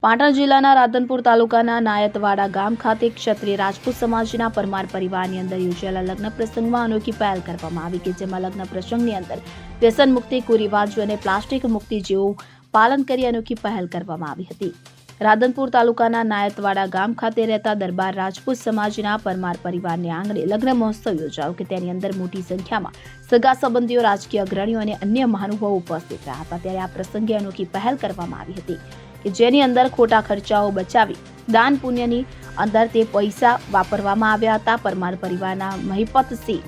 પાટણ જિલ્લાના રાધનપુર તાલુકાના નાયતવાડા ગામ ખાતે ક્ષત્રિય રાજપૂત સમાજના પરમાર પરિવારની અંદર યોજાયેલા લગ્ન પ્રસંગમાં અનોખી પહેલ કરવામાં આવી કે જેમાં લગ્ન પ્રસંગની અંદર વ્યસન મુક્તિ, કુરિવાજો અને પ્લાસ્ટિક મુક્તિ જેવું પાલન કરી અનોખી પહેલ કરવામાં આવી હતી। રાધનપુર તાલુકાના નાયતવાડા ગામ ખાતે રહેતા દરબાર રાજપૂત સમાજના પરમાર પરિવારની આંગણે લગ્ન મહોત્સવ યોજાયો કે તેની અંદર મોટી સંખ્યામાં સગા સંબંધીઓ, રાજકીય અગ્રણીઓ અને અન્ય મહાનુભાવો ઉપસ્થિત રહ્યા હતા। ત્યારે આ પ્રસંગે અનોખી પહેલ કરવામાં આવી હતી કે જેની અંદર ખોટા ખર્ચાઓ બચાવી દાન પુણ્યની અંદર તે પૈસા વાપરવામાં આવ્યા હતા। પરમાર પરિવારના મહિપતસિંહ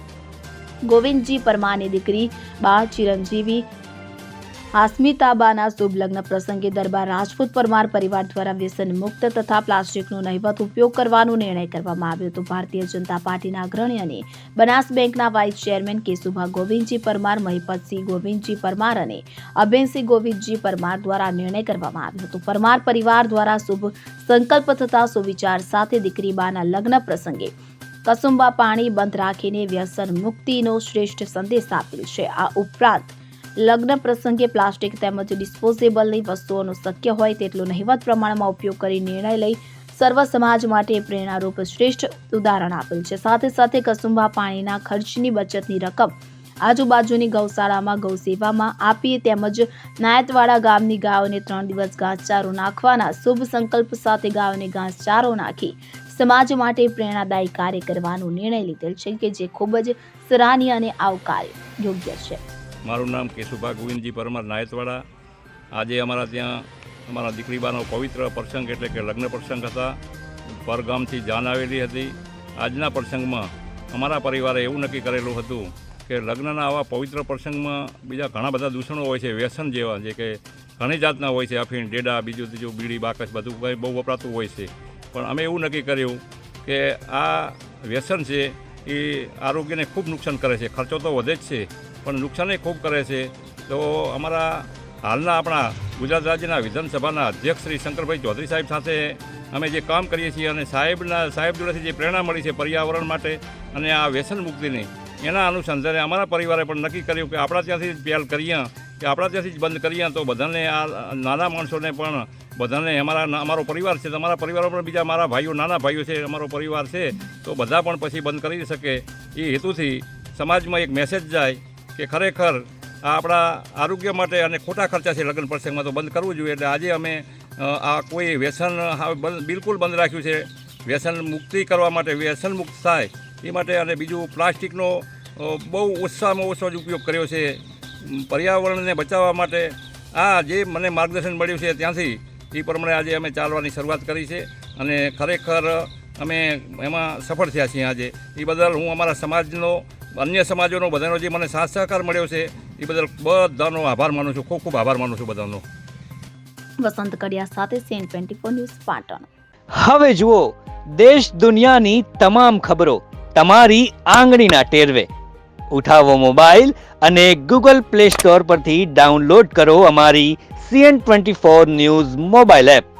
ગોવિંદજી પરમારની દીકરી બા ચિરંજીવી હાસ્મિતાબાના શુભ લગ્ન પ્રસંગે દરબાર રાજપૂત પરમાર પરિવાર દ્વારા વ્યસન મુક્ત તથા પ્લાસ્ટિકનો નહિવત ઉપયોગ કરવાનો નિર્ણય કરવામાં આવ્યો હતો। ભારતીય જનતા પાર્ટીના અગ્રણી અને બનાસ બેંકના વાઇસ ચેરમેન કેશુભા ગોવિંદજી પરમાર, મહિપતસિંહ ગોવિંદજી પરમાર અને અભેનસિંહ ગોવિંદજી પરમાર દ્વારા નિર્ણય કરવામાં આવ્યો હતો। પરમાર પરિવાર દ્વારા શુભ સંકલ્પ તથા સુવિચાર સાથે દીકરી બાના લગ્ન પ્રસંગે કસુંબા પાણી બંધ રાખીને વ્યસન મુક્તિનો શ્રેષ્ઠ સંદેશ આપેલ છે। આ ઉપરાંત લગ્ન પ્રસંગે પ્લાસ્ટિક તેમજ ડિસ્પોઝેબલની વસ્તુઓનો શક્ય હોય તેટલો નહિવત પ્રમાણમાં ઉપયોગ કરી નિર્ણય લઈ સર્વ સમાજ માટે પ્રેરણારૂપ શ્રેષ્ઠ ઉદાહરણ આપેલ છે। સાથે સાથે કસુંબા પાણીના ખર્ચની બચતની રકમ આજુબાજુની ગૌશાળામાં ગૌસેવામાં આપી તેમજ નાયતવાડા ગામની ગાયોને 3 દિવસ ઘાસચારો નાખવાના શુભ સંકલ્પ સાથે ગાયોને ઘાસચારો નાખી સમાજ માટે પ્રેરણાદાયી કાર્ય કરવાનો નિર્ણય લીધેલ છે કે જે ખૂબ જ સરાહનીય અને આવકાર્ય યોગ્ય છે। મારું નામ કેશુભા ગોવિંદજી પરમાર, નાયતવાડા। આજે અમારા ત્યાં અમારા દીકરીબાનો પવિત્ર પ્રસંગ એટલે કે લગ્ન પ્રસંગ હતા। પરગામથી જાન આવેલી હતી। આજના પ્રસંગમાં અમારા પરિવારે એવું નક્કી કરેલું હતું કે લગ્નના આવા પવિત્ર પ્રસંગમાં બીજા ઘણા બધા દૂષણો હોય છે, વ્યસન જેવા જે કે ઘણી જાતના હોય છે, અફીણ, ડેડા, બીજું ત્રીજું, બીડી, બાકસ બધું કંઈ બહુ વપરાતું હોય છે। પણ અમે એવું નક્કી કર્યું કે આ વ્યસન છે એ આરોગ્યને ખૂબ નુકસાન કરે છે। ખર્ચો તો વધે જ છે પણ નુકસાન ખૂબ કરે છે। તો અમારા હાલના આપણા ગુજરાત રાજ્યના વિધાનસભાના અધ્યક્ષ શ્રી શંકરભાઈ ચૌધરી સાહેબ સાથે અમે જે કામ કરીએ છીએ અને સાહેબ જોડેથી જે પ્રેરણા મળી છે પર્યાવરણ માટે અને આ વ્યસન મુક્તિની, એના અનુસંધાને અમારા પરિવારે પણ નક્કી કર્યું કે આપણા ત્યાંથી જ પહેલ કરીએ કે આપણા ત્યાંથી જ બંધ કરીએ તો બધાને આ નાના માણસોને પણ બધાને અમારો પરિવાર છે, તમારા પરિવારો પણ બીજા મારા ભાઈઓ, નાના ભાઈઓ છે, અમારો પરિવાર છે તો બધા પણ પછી બંધ કરી શકે એ હેતુથી સમાજમાં એક મેસેજ જાય કે ખરેખર આ આપણા આરોગ્ય માટે અને ખોટા ખર્ચા છે લગ્ન પ્રસંગમાં તો બંધ કરવું જોઈએ। એટલે આજે અમે આ કોઈ વ્યસન બિલકુલ બંધ રાખ્યું છે। વ્યસન મુક્તિ કરવા માટે, વ્યસન મુક્ત થાય એ માટે અને બીજું પ્લાસ્ટિકનો બહુ ઓછામાં ઓછો જ ઉપયોગ કર્યો છે પર્યાવરણને બચાવવા માટે। આ જે મને માર્ગદર્શન મળ્યું છે ત્યાંથી એ પ્રમાણે આજે અમે ચાલવાની શરૂઆત કરી છે અને ખરેખર અમે એમાં સફળ થયા છીએ આજે। એ બદલ હું અમારા સમાજનો, અન્ય સમાજોનો બધાનો જે મને સાથ સહકાર મળ્યો છે એ બદલ બધાનો આભાર માનું છું, ખૂબ ખૂબ આભાર માનું છું બધાનો। વસંત કડિયા સાથે CN24 ન્યૂઝ પાટણ। હવે જુઓ દેશ દુનિયાની તમામ ખબરો તમારી આંગળીના ટેરવે। ઉઠાવો મોબાઈલ અને Google Play Store પરથી ડાઉનલોડ કરો અમારી CN24 ન્યૂઝ મોબાઈલ એપ।